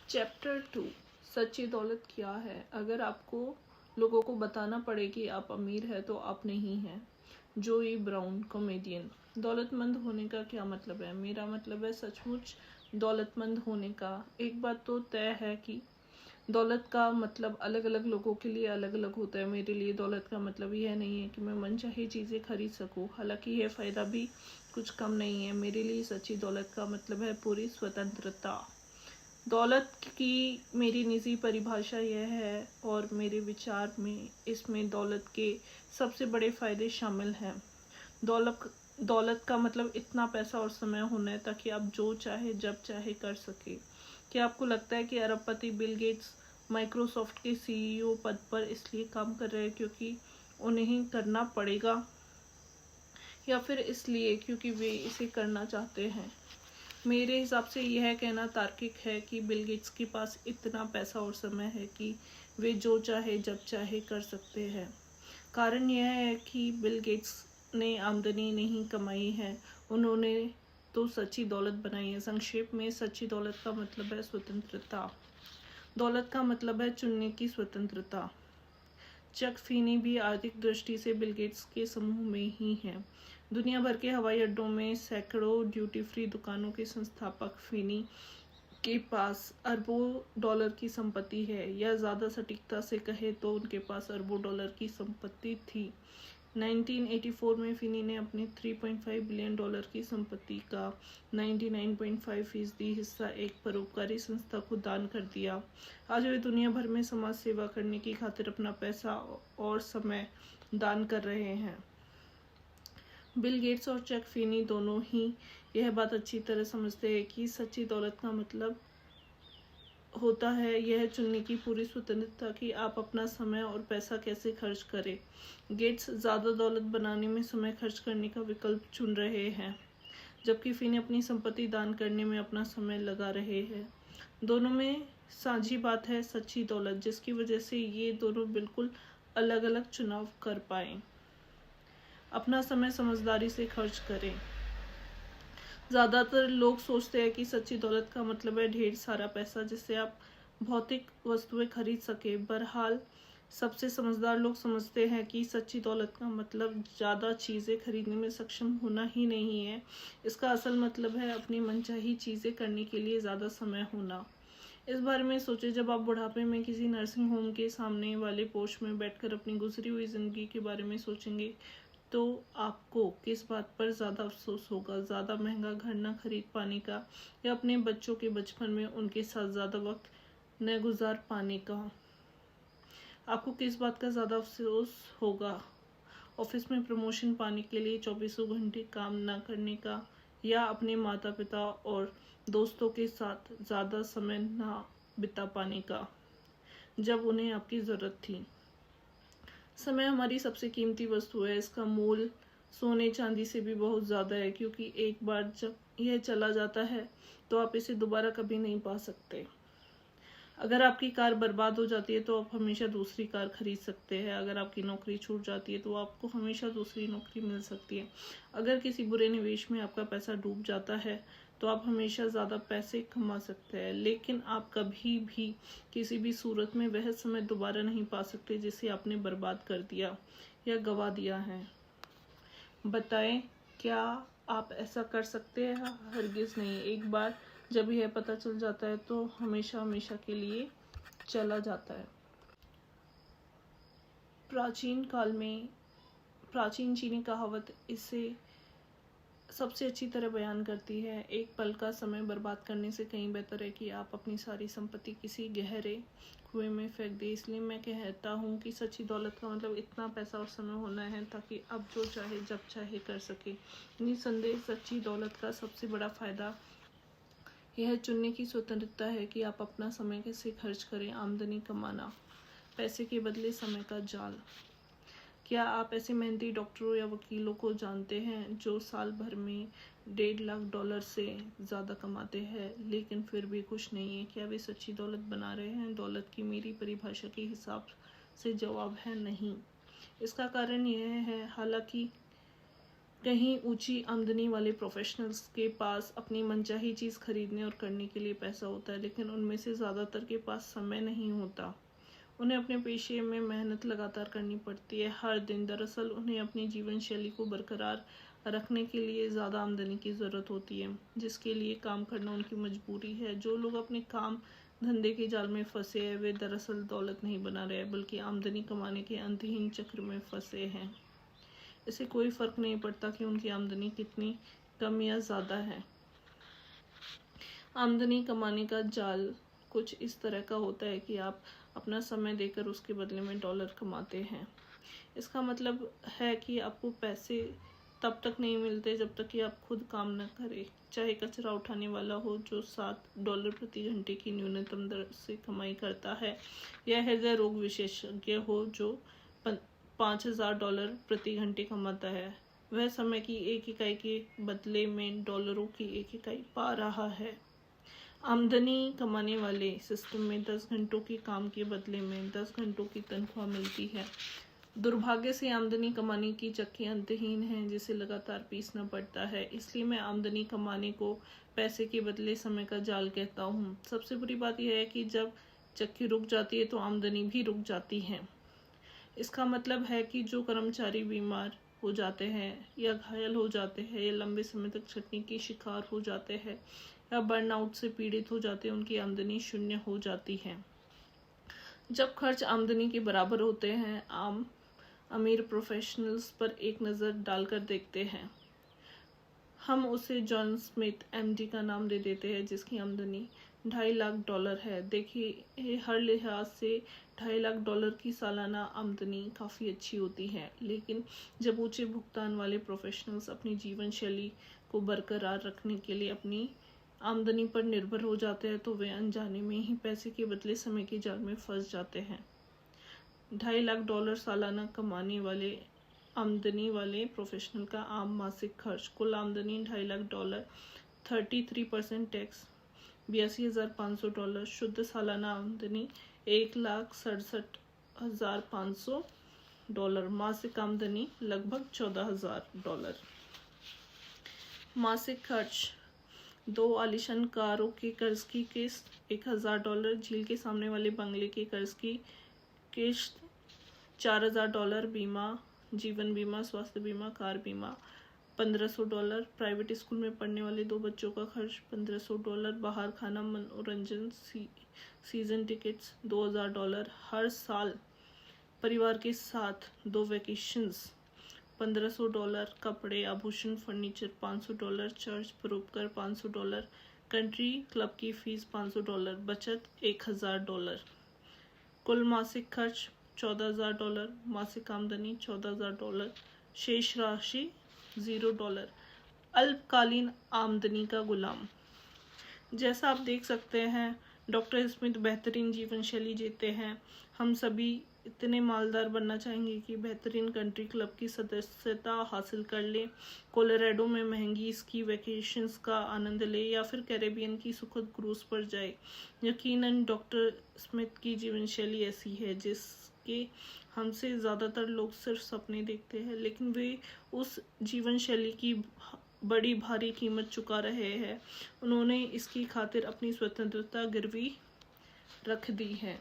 Chapter 2 सच्ची दौलत क्या है। अगर आपको लोगों को बताना पड़े कि आप अमीर हैं तो आप नहीं हैं। जोई ब्राउन, कॉमेडियन। दौलतमंद होने का क्या मतलब है? मेरा मतलब है सचमुच दौलतमंद होने का। एक बात तो तय है कि दौलत का मतलब अलग अलग लोगों के लिए अलग अलग होता है। मेरे लिए दौलत का मतलब यह नहीं है कि मैं मनचाही चीज़ें खरीद सकूं, हालांकि यह फ़ायदा भी कुछ कम नहीं है। मेरे लिए सच्ची दौलत का मतलब है पूरी स्वतंत्रता। दौलत की मेरी निजी परिभाषा यह है और मेरे विचार में इसमें दौलत के सबसे बड़े फ़ायदे शामिल हैं। दौलत दौलत का मतलब इतना पैसा और समय होना है ताकि आप जो चाहे जब चाहे कर सके। क्या आपको लगता है कि अरबपति बिल गेट्स माइक्रोसॉफ्ट के सीईओ पद पर इसलिए काम कर रहे हैं क्योंकि उन्हें ही करना पड़ेगा, या फिर इसलिए क्योंकि वे इसे करना चाहते हैं? मेरे हिसाब से यह कहना तार्किक है कि बिल गेट्स के पास इतना पैसा और समय है कि वे जो चाहे जब चाहे कर सकते हैं। कारण यह है कि बिल गेट्स ने आमदनी नहीं कमाई है, उन्होंने तो सच्ची दौलत बनाई है। संक्षेप में सच्ची दौलत का मतलब है स्वतंत्रता। दौलत का मतलब है चुनने की स्वतंत्रता। चक फीनी भी आर्थिक दृष्टि से बिल गेट्स के समूह में ही हैं। दुनिया भर के हवाई अड्डों में सैकड़ों ड्यूटी फ्री दुकानों के संस्थापक फीनी के पास अरबों डॉलर की संपत्ति है, या ज़्यादा सटीकता से कहे तो उनके पास अरबों डॉलर की संपत्ति थी। 1984 में फिनी ने अपनी 3.5 बिलियन डॉलर की संपत्ति का 99.5% हिस्सा एक परोपकारी संस्था को दान कर दिया। आज वे दुनिया भर में समाज सेवा करने की खातिर अपना पैसा और समय दान कर रहे हैं। बिल गेट्स और चक फिनी दोनों ही यह बात अच्छी तरह समझते हैं कि सच्ची दौलत का मतलब होता है यह चुनने की पूरी स्वतंत्रता कि आप अपना समय और पैसा कैसे खर्च करें। गेट्स ज़्यादा दौलत बनाने में समय खर्च करने का विकल्प चुन रहे हैं, जबकि फिनी अपनी संपत्ति दान करने में अपना समय लगा रहे हैं। दोनों में साझी बात है सच्ची दौलत, जिसकी वजह से ये दोनों बिल्कुल अलग अलग चुनाव कर पाए। अपना समय समझदारी से खर्च करें। ज़्यादातर लोग सोचते हैं कि सच्ची दौलत का मतलब है ढेर सारा पैसा जिससे आप भौतिक वस्तुएं खरीद सके। बहरहाल सबसे समझदार लोग समझते हैं कि सच्ची दौलत का मतलब ज़्यादा चीज़ें खरीदने में सक्षम होना ही नहीं है। इसका असल मतलब है अपनी मनचाही चीज़ें करने के लिए ज़्यादा समय होना। इस बारे में सोचें, जब आप बुढ़ापे में किसी नर्सिंग होम के सामने वाले पोर्च में बैठकर अपनी गुजरी हुई ज़िंदगी के बारे में सोचेंगे तो आपको किस बात पर ज़्यादा अफसोस होगा? ज़्यादा महंगा घर न खरीद पाने का, या अपने बच्चों के बचपन में उनके साथ ज़्यादा वक्त न गुजार पाने का? आपको किस बात का ज़्यादा अफसोस होगा? ऑफिस में प्रमोशन पाने के लिए 24 घंटे काम न करने का, या अपने माता पिता और दोस्तों के साथ ज़्यादा समय न बिता पाने का जब उन्हें आपकी ज़रूरत थी? समय हमारी सबसे कीमती वस्तु है। इसका मूल्य सोने चांदी से भी बहुत ज़्यादा है, क्योंकि एक बार जब यह चला जाता है तो आप इसे दोबारा कभी नहीं पा सकते। अगर आपकी कार बर्बाद हो जाती है तो आप हमेशा दूसरी कार खरीद सकते हैं। अगर आपकी नौकरी छूट जाती है तो आपको हमेशा दूसरी नौकरी मिल सकती है। अगर किसी बुरे निवेश में आपका पैसा डूब जाता है तो आप हमेशा ज़्यादा पैसे कमा सकते हैं, लेकिन आप कभी भी किसी भी सूरत में वह समय दोबारा नहीं पा सकते जिसे आपने बर्बाद कर दिया या गंवा दिया है। बताएं, क्या आप ऐसा कर सकते हैं? हरगिज़ नहीं। एक बार जब यह पता चल जाता है तो हमेशा हमेशा के लिए चला जाता है। प्राचीन काल में प्राचीन चीनी कहावत इसे सबसे अच्छी तरह बयान करती है, एक पल का समय बर्बाद करने से कहीं बेहतर है कि आप अपनी सारी संपत्ति किसी गहरे कुएं में फेंक दें। इसलिए मैं कहता हूँ कि सच्ची दौलत का मतलब इतना पैसा और समय होना है ताकि आप जो चाहे जब चाहे कर सके। निसंदेह सच्ची दौलत का सबसे बड़ा फायदा यह चुनने की स्वतंत्रता है कि आप अपना समय कैसे खर्च करें। आमदनी कमाना, पैसे के बदले समय का जाल। क्या आप ऐसे मेहनती डॉक्टरों या वकीलों को जानते हैं जो साल भर में $1.5 लाख से ज़्यादा कमाते हैं लेकिन फिर भी खुश नहीं है? क्या वे सच्ची दौलत बना रहे हैं? दौलत की मेरी परिभाषा के हिसाब से जवाब है नहीं। इसका कारण यह है, हालांकि कहीं ऊंची आमदनी वाले प्रोफेशनल्स के पास अपनी मनचाही चीज़ खरीदने और करने के लिए पैसा होता है, लेकिन उनमें से ज़्यादातर के पास समय नहीं होता। उन्हें अपने पेशे में मेहनत लगातार करनी पड़ती है हर दिन। दरअसल उन्हें अपनी जीवन शैली को बरकरार रखने के लिए ज़्यादा आमदनी की ज़रूरत होती है, जिसके लिए काम करना उनकी मजबूरी है। जो लोग अपने काम धंधे के जाल में फंसे हैं, वे दरअसल दौलत नहीं बना रहे, बल्कि आमदनी कमाने के अंतहीन चक्र में फंसे हैं। इसे कोई फ़र्क नहीं पड़ता कि उनकी आमदनी कितनी कम या ज़्यादा है। आमदनी कमाने का जाल कुछ इस तरह का होता है कि आप अपना समय देकर उसके बदले में डॉलर कमाते हैं। इसका मतलब है कि आपको पैसे तब तक नहीं मिलते जब तक कि आप खुद काम न करें। चाहे कचरा उठाने वाला हो जो $7 प्रति घंटे की न्यूनतम दर से कमाई करता है, या हृदय रोग विशेषज्ञ हो जो $5,000 प्रति घंटे कमाता है। वह समय की एक इकाई के बदले में डॉलरों की एक इकाई पा रहा है। आमदनी कमाने वाले सिस्टम में 10 घंटों के काम के बदले में 10 घंटों की तनख्वाह मिलती है। दुर्भाग्य से आमदनी कमाने की चक्की अंतहीन है, जिसे लगातार पीसना पड़ता है। इसलिए मैं आमदनी कमाने को पैसे के बदले समय का जाल कहता हूँ। सबसे बुरी बात यह है कि जब चक्की रुक जाती है तो आमदनी भी रुक जाती है। इसका मतलब है कि जो कर्मचारी बीमार हो जाते हैं या घायल हो जाते हैं या लंबे समय तक छंटनी के शिकार हो जाते हैं या बर्नआउट से पीड़ित हो जाते हैं, उनकी आमदनी शून्य हो जाती है। जब खर्च आमदनी के बराबर होते हैं, आम अमीर प्रोफेशनल्स पर एक नज़र डालकर देखते हैं। हम उसे जॉन स्मिथ MD का नाम दे देते हैं, जिसकी आमदनी $2.5 लाख है। देखिए, हर लिहाज से $2.5 लाख की सालाना आमदनी काफ़ी अच्छी होती है, लेकिन जब ऊंचे भुगतान वाले प्रोफेशनल्स अपनी जीवन शैली को बरकरार रखने के लिए अपनी आमदनी पर निर्भर हो जाते हैं, तो वे अनजाने में ही पैसे के बदले समय के जाल में फंस जाते हैं। $2.5 लाख सालाना कमाने वाले आमदनी वाले प्रोफेशनल का आम मासिक खर्च, कुल आमदनी $2.5 लाख, 33% टैक्स $82,500, शुद्ध सालाना आमदनी $1,67,500, मासिक आमदनी लगभग $14,000। मासिक खर्च 2 आलीशान कारों के कर्ज की किस्त $1,000, झील के सामने वाले बंगले के कर्ज की किस्त $4,000, बीमा, जीवन बीमा, स्वास्थ्य बीमा, कार बीमा $1,500, प्राइवेट स्कूल में पढ़ने वाले 2 बच्चों का खर्च $1,500, बाहर खाना, मनोरंजन, सीजन टिकट्स $2,000, हर साल परिवार के साथ 2 वैकेशंस $1,500, कपड़े, आभूषण, फर्नीचर $500, चर्च परोपकार $500, कंट्री क्लब की फीस $500, बचत $1,000। कुल मासिक खर्च $14,000, मासिक आमदनी $14,000, शेष राशि $0। अल्पकालीन आमदनी का गुलाम। जैसा आप देख सकते हैं, डॉक्टर स्मिथ बेहतरीन जीवन शैली जीते हैं। हम सभी इतने मालदार बनना चाहेंगे कि बेहतरीन कंट्री क्लब की सदस्यता हासिल कर लें, कोलोराडो में महंगी स्की वैकेशंस का आनंद ले, या फिर कैरेबियन की सुखद क्रूज पर जाए। यकीनन डॉक्टर स्मिथ की जीवन शैली ऐसी है जिसके हमसे ज़्यादातर लोग सिर्फ सपने देखते हैं, लेकिन वे उस जीवन शैली की बड़ी भारी कीमत चुका रहे हैं। उन्होंने इसकी खातिर अपनी स्वतंत्रता गिरवी रख दी है।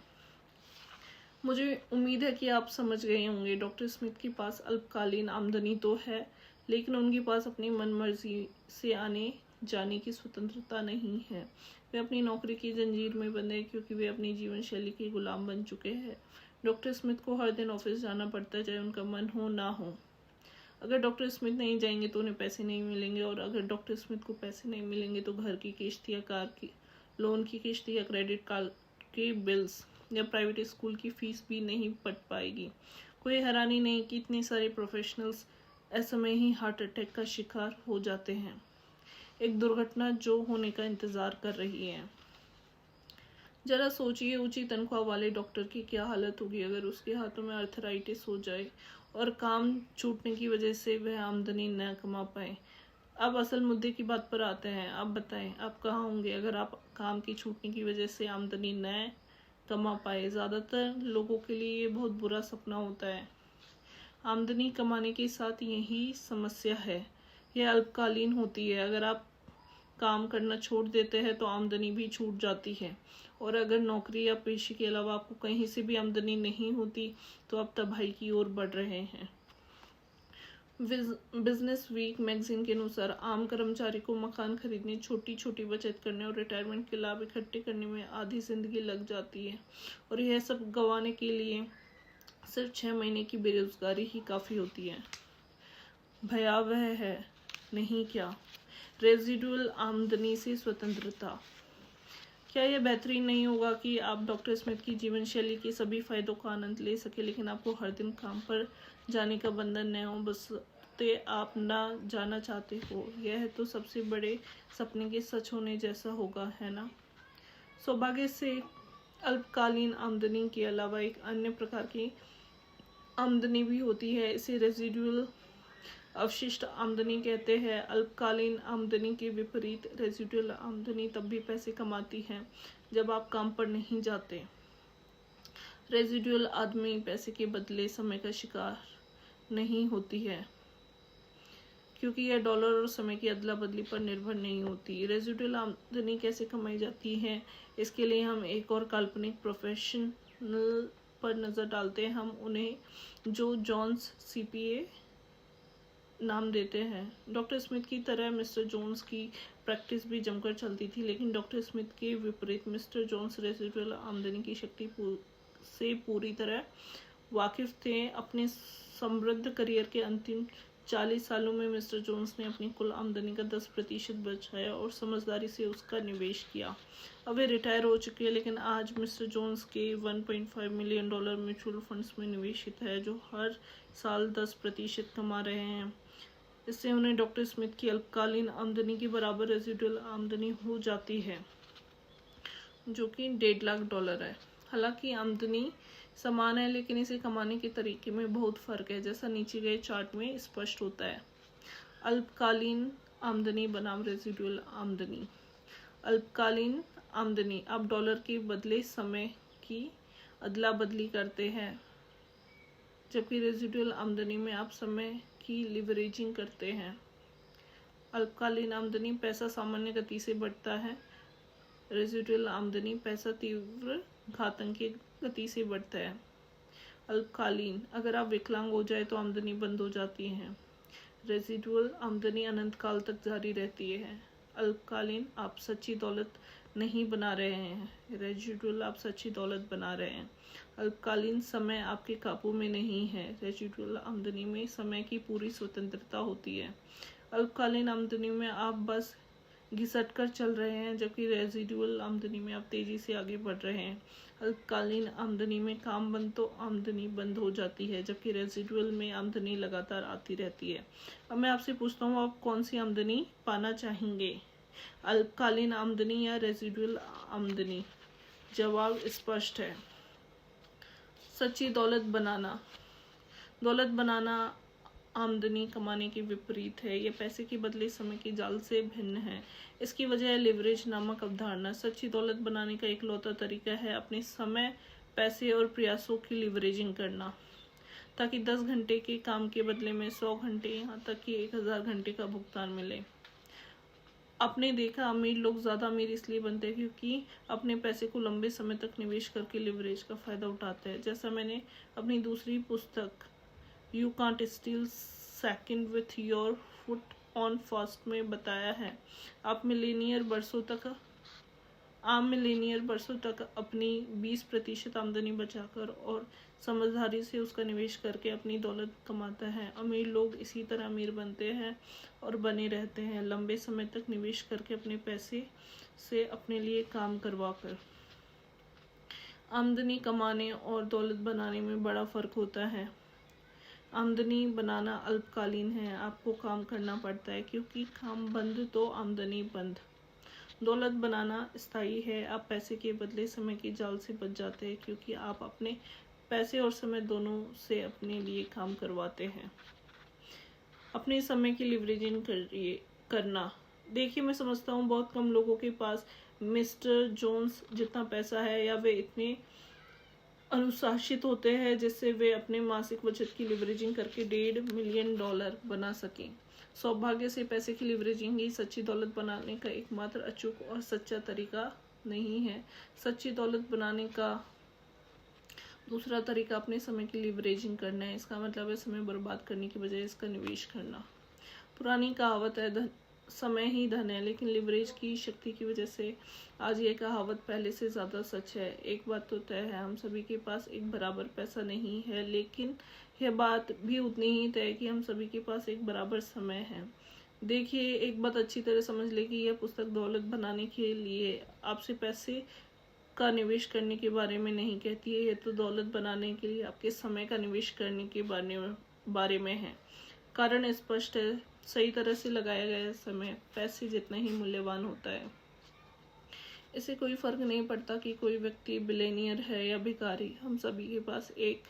मुझे उम्मीद है कि आप समझ गए होंगे। डॉक्टर स्मिथ के पास अल्पकालीन आमदनी तो है, लेकिन उनके पास अपनी मनमर्जी से आने जाने की स्वतंत्रता नहीं है। वे अपनी नौकरी की जंजीर में बंधे हैं क्योंकि वे अपनी जीवन शैली के गुलाम बन चुके हैं। डॉक्टर स्मिथ को हर दिन ऑफिस जाना पड़ता है, चाहे उनका मन हो ना हो। अगर डॉक्टर स्मिथ नहीं जाएंगे तो उन्हें पैसे नहीं मिलेंगे, और अगर डॉक्टर स्मिथ को पैसे नहीं मिलेंगे तो घर की किस्त या कार की लोन की किस्त या क्रेडिट कार्ड के बिल्स या प्राइवेट स्कूल की फीस भी नहीं पट पाएगी। कोई हैरानी नहीं कि इतने सारे प्रोफेशनल्स ऐसे में ही हार्ट अटैक का शिकार हो जाते हैं, एक दुर्घटना जो होने का इंतज़ार कर रही है। जरा सोचिए, ऊंची तनख्वाह वाले डॉक्टर की क्या हालत होगी अगर उसके हाथों में आर्थराइटिस हो जाए और काम छूटने की वजह से वह आमदनी न कमा पाए। अब असल मुद्दे की बात पर आते हैं। आप बताएं, आप कहाँ होंगे अगर आप काम की छूटने की वजह से आमदनी न कमा पाए। ज़्यादातर लोगों के लिए ये बहुत बुरा सपना होता है। आमदनी कमाने के साथ यही समस्या है। यह अल्पकालीन होती है। अगर आप काम करना छोड़ देते हैं तो आमदनी भी छूट जाती है, और अगर नौकरी या पेशे के अलावा आपको कहीं से भी आमदनी नहीं होती तो आप तबाही की ओर बढ़ रहे हैं। बिजनेस वीक मैगजीन के अनुसार आम कर्मचारी को मकान खरीदने, छोटी छोटी बचत करने और रिटायरमेंट के लाभ इकट्ठे करने में आधी जिंदगी लग जाती है, और यह सब गंवाने के लिए सिर्फ 6 महीने की बेरोजगारी ही काफ़ी होती है। भयावह है, नहीं क्या? रेजिडुअल आमदनी से स्वतंत्रता। क्या यह बेहतरीन नहीं होगा कि आप डॉक्टर स्मिथ की जीवन शैली के सभी फायदों का आनंद ले सके, लेकिन आपको हर दिन काम पर जाने का बंधन न हो, बशर्ते आप ना जाना चाहते हो? यह तो सबसे बड़े सपने के सच होने जैसा होगा, है ना? सौभाग्य से अल्पकालीन आमदनी के अलावा एक अन्य प्रकार की आमदनी भी होती है। इसे रेजिडुअल अवशिष्ट आमदनी कहते हैं। अल्पकालीन आमदनी के विपरीत रेजिडुअल आमदनी तब भी पैसे कमाती है जब आप काम पर नहीं जाते। रेजिडुअल आदमी पैसे के बदले समय का शिकार नहीं होती है, क्योंकि यह डॉलर और समय की अदला बदली पर निर्भर नहीं होती। रेजिडुअल आमदनी कैसे कमाई जाती है, इसके लिए हम एक और काल्पनिक प्रोफेशनल पर नज़र डालते हैं। हम उन्हें जो जोन्स CPA नाम देते हैं। डॉक्टर स्मिथ की तरह मिस्टर जोन्स की प्रैक्टिस भी जमकर चलती थी, लेकिन डॉक्टर स्मिथ के विपरीत मिस्टर जोन्स रेजिडुअल आमदनी की शक्ति से पूरी तरह वाकिफ थे। अपने समृद्ध करियर के अंतिम 40 सालों में मिस्टर जोन्स ने अपनी कुल आमदनी का 10% बचाया और समझदारी से उसका निवेश किया। अब वे रिटायर हो चुके हैं, लेकिन आज मिस्टर जोन्स के $1.5 मिलियन म्यूचुअल फंड्स में निवेशित है, जो हर साल 10% कमा रहे हैं। इससे उन्हें डॉक्टर स्मिथ की अल्पकालीन आमदनी के बराबर रेजिडुअल आमदनी हो जाती है, जो कि $1.5 लाख है। हालांकि आमदनी समान है, लेकिन इसे कमाने के तरीके में बहुत फर्क है, जैसा नीचे गए चार्ट में स्पष्ट होता है। अल्पकालीन आमदनी बनाम रेजिडुअल आमदनी। अल्पकालीन आमदनी, आप डॉलर के बदले समय की अदला बदली करते हैं, जबकि रेजिडुअल आमदनी में आप समय की लिवरेजिंग करते हैं। अल्पकालीन आमदनी पैसा सामान्य गति से बढ़ता है, रेजिडुअल आमदनी पैसा तीव्र घातन की गति से बढ़ता है। अल्पकालीन, अगर आप विकलांग हो जाए तो आमदनी बंद हो जाती है। रेजिडुअल आमदनी अनंत काल तक जारी रहती है। अल्पकालीन, आप सच्ची दौलत नहीं बना रहे हैं, रेजिडुअल आप सच्ची दौलत बना रहे हैं। अल्पकालीन, समय आपके काबू में नहीं है, रेजिडुअल आमदनी में समय की पूरी स्वतंत्रता होती है। अल्पकालीन आमदनी में आप बस घिसट कर चल रहे हैं, जबकि रेजिडुअल आमदनी में आप तेजी से आगे बढ़ रहे हैं। अल्पकालीन आमदनी में काम बंद तो आमदनी बंद हो जाती है, जबकि रेजिडुअल में आमदनी लगातार आती रहती है। अब मैं आपसे पूछता हूँ, आप कौन सी आमदनी पाना चाहेंगे, अल्पकालीन आमदनी या रेजिडुअल आमदनी? जवाब स्पष्ट है, सच्ची दौलत बनाना। दौलत बनाना आमदनी कमाने के विपरीत है। यह पैसे के बदले समय के जाल से भिन्न है। इसकी वजह है लिवरेज नामक अवधारणा। सच्ची दौलत बनाने का इकलौता तरीका है अपने समय, पैसे और प्रयासों की लिवरेजिंग करना, ताकि 10 घंटे के काम के बदले में 100 घंटे, यहाँ तक कि 1000 घंटे का भुगतान मिले। आपने देखा, अमीर लोग ज़्यादा अमीर इसलिए बनते हैं क्योंकि अपने पैसे को लंबे समय तक निवेश करके लिवरेज का फ़ायदा उठाते हैं। जैसा मैंने अपनी दूसरी पुस्तक you can't steel second with your foot on first में बताया है, आम मिलीनियर बरसों तक अपनी 20% आमदनी बचाकर और समझदारी से उसका निवेश करके अपनी दौलत कमाता है। अमीर लोग इसी तरह अमीर बनते हैं और बने रहते हैं, लंबे समय तक निवेश करके अपने पैसे से अपने लिए काम करवा कर। आमदनी कमाने और दौलत बनाने में बड़ा फ़र्क होता है। आमदनी बनाना अल्पकालीन है, आपको काम करना पड़ता है, क्योंकि काम बंद तो आमदनी बंद। दौलत बनाना स्थायी है, आप पैसे के बदले समय के जाल से बच जाते हैं, क्योंकि आप अपने पैसे और समय दोनों से अपने लिए काम करवाते हैं। अपने समय की लिवरेजिंग करना। देखिए, मैं समझता हूँ बहुत कम लोगों के पास मिस्टर जोन्स जितना पैसा है, या वे इतने अनुशासित होते हैं जिससे वे अपने मासिक बचत की लिवरेजिंग करके $1.5 मिलियन बना सकें। सौभाग्य से पैसे की लिवरेजिंग ही सच्ची दौलत बनाने का एकमात्र अचूक और सच्चा तरीका नहीं है। सच्ची दौलत बनाने का दूसरा तरीका अपने समय की लिवरेजिंग करना है। इसका मतलब है समय बर्बाद करने की बजाय इसका निवेश करना। पुरानी कहावत है समय ही धन है, लेकिन लिवरेज की शक्ति की वजह से आज ये कहावत पहले से ज़्यादा सच है। एक बात तो तय है, हम सभी के पास एक बराबर पैसा नहीं है, लेकिन यह बात भी उतनी ही तय है कि हम सभी के पास एक बराबर समय है। देखिए, एक बात अच्छी तरह समझ ले कि यह पुस्तक दौलत बनाने के लिए आपसे पैसे का निवेश करने के बारे में नहीं कहती है। यह तो दौलत बनाने के लिए आपके समय का निवेश करने के बारे में है। कारण स्पष्ट है, सही तरह से लगाया गया समय पैसे जितना ही मूल्यवान होता है। इससे कोई फर्क नहीं पड़ता कि कोई व्यक्ति बिलियनियर है या भिखारी, हम सभी के पास एक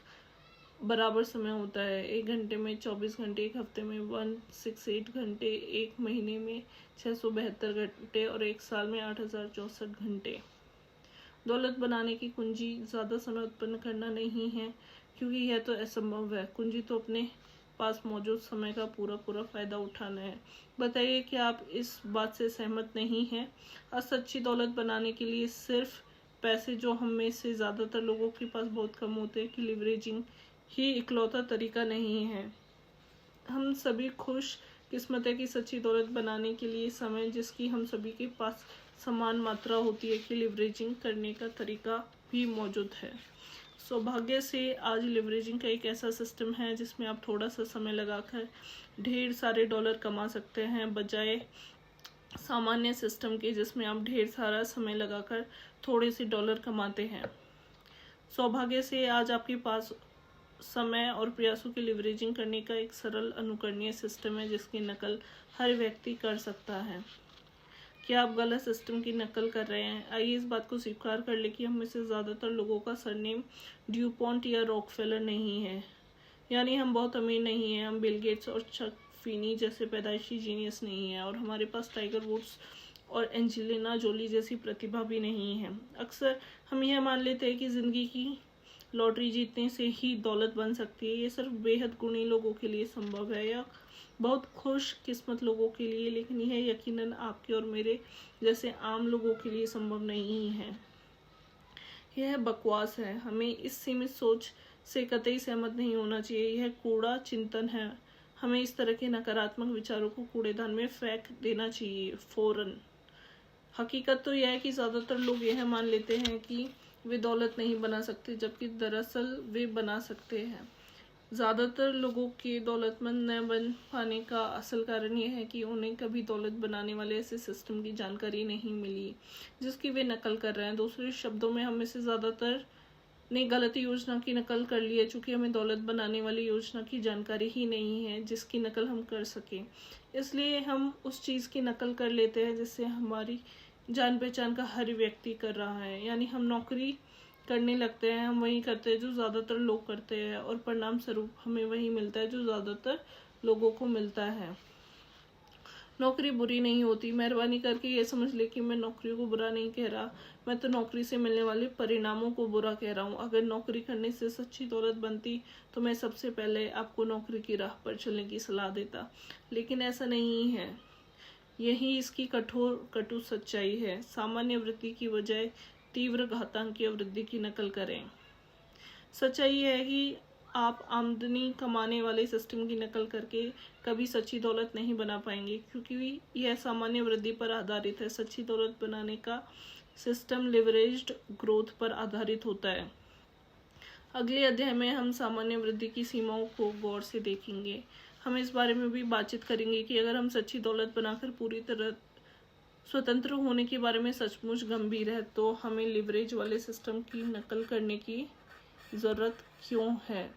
बराबर समय होता है। 1 घंटे में 24 घंटे, 1 हफ्ते में 168 घंटे, 1 महीने में 672 घंटे और 1 साल में 8064 घंटे। दौलत बनाने की कुंजी ज़्यादा समय उत्पन्न करना नहीं है, क्योंकि यह तो असंभव है। कुंजी तो अपने पास मौजूद समय का पूरा फायदा उठाना है। बताइए कि आप इस बात से सहमत नहीं हैं? और सच्ची दौलत बनाने के लिए सिर्फ पैसे, जो हम में से ज़्यादातर लोगों के पास बहुत कम होते हैं, कि लिवरेजिंग ही इकलौता तरीका नहीं है। हम सभी खुश किस्मत है कि सच्ची दौलत बनाने के लिए समय, जिसकी हम सभी के पास समान मात्रा होती है, कि लिवरेजिंग करने का तरीका भी मौजूद है। सौभाग्य से आज लिवरेजिंग का एक ऐसा सिस्टम है जिसमें आप थोड़ा सा समय लगाकर ढेर सारे डॉलर कमा सकते हैं, बजाय सामान्य सिस्टम के जिसमें आप ढेर सारा समय लगाकर थोड़े से डॉलर कमाते हैं। सौभाग्य से आज आपके पास समय और प्रयासों की लिवरेजिंग करने का एक सरल अनुकरणीय सिस्टम है, जिसकी नकल हर व्यक्ति कर सकता है। क्या आप गलत सिस्टम की नकल कर रहे हैं? आइए इस बात को स्वीकार कर ले कि हम में से ज़्यादातर लोगों का सरनेम ड्यूपॉन्ट या रॉकफेलर नहीं है, यानी हम बहुत अमीर नहीं हैं। हम बिल गेट्स और चक फिनी जैसे पैदाइशी जीनियस नहीं हैं, और हमारे पास टाइगर वुड्स और एंजेलिना जोली जैसी प्रतिभा भी नहीं है। अक्सर हम यह मान लेते हैं कि ज़िंदगी की लॉटरी जीतने से ही दौलत बन सकती है। ये सिर्फ बेहद गुणी लोगों के लिए संभव है, या बहुत खुश किस्मत लोगों के लिए, लेकिन यह यकीनन आपके और मेरे जैसे आम लोगों के लिए संभव नहीं है। यह बकवास है। हमें इस सीमित सोच से कतई सहमत नहीं होना चाहिए। यह कूड़ा चिंतन है। हमें इस तरह के नकारात्मक विचारों को कूड़ेदान में फेंक देना चाहिए फौरन। हकीकत तो यह है कि ज़्यादातर लोग यह मान लेते हैं कि वे दौलत नहीं बना सकते, जबकि दरअसल वे बना सकते हैं। ज़्यादातर लोगों के दौलतमंद न बन पाने का असल कारण यह है कि उन्हें कभी दौलत बनाने वाले ऐसे सिस्टम की जानकारी नहीं मिली जिसकी वे नकल कर रहे हैं। दूसरे शब्दों में, हम में से ज़्यादातर ने गलत योजना की नकल कर ली है, चूँकि हमें दौलत बनाने वाली योजना की जानकारी ही नहीं है जिसकी नकल हम कर सकें। इसलिए हम उस चीज़ की नकल कर लेते हैं जिससे हमारी जान पहचान का हर व्यक्ति कर रहा है, यानी हम नौकरी करने लगते हैं। हम वही करते हैं जो ज़्यादातर लोग करते हैं, और परिणाम स्वरूप हमें वही मिलता है जो ज़्यादातर लोगों को मिलता है। नौकरी बुरी नहीं होती। मेहरबानी करके ये समझ ले कि मैं नौकरी को बुरा नहीं कह रहा, मैं तो नौकरी से मिलने वाले परिणामों को बुरा कह रहा हूँ। अगर नौकरी करने से सच्ची दौलत बनती तो मैं सबसे पहले आपको नौकरी की राह पर चलने की सलाह देता, लेकिन ऐसा नहीं है। यही इसकी कटु सच्चाई है। सामान्य वृद्धि की बजाय तीव्र घातांकीय वृद्धि की नकल करें। सच्चाई यह है कि आप आमदनी कमाने वाले सिस्टम की नकल करके कभी सच्ची दौलत नहीं बना पाएंगे, क्योंकि यह सामान्य वृद्धि पर आधारित है। सच्ची दौलत बनाने का सिस्टम लिवरेज्ड ग्रोथ पर आधारित होता है। अगले अध्याय में हम सामान्य वृद्धि की सीमाओं को गौर से देखेंगे। हम इस बारे में भी बातचीत करेंगे कि अगर हम सच्ची दौलत बनाकर पूरी तरह स्वतंत्र होने के बारे में सचमुच गंभीर है, तो हमें लिवरेज वाले सिस्टम की नकल करने की ज़रूरत क्यों है।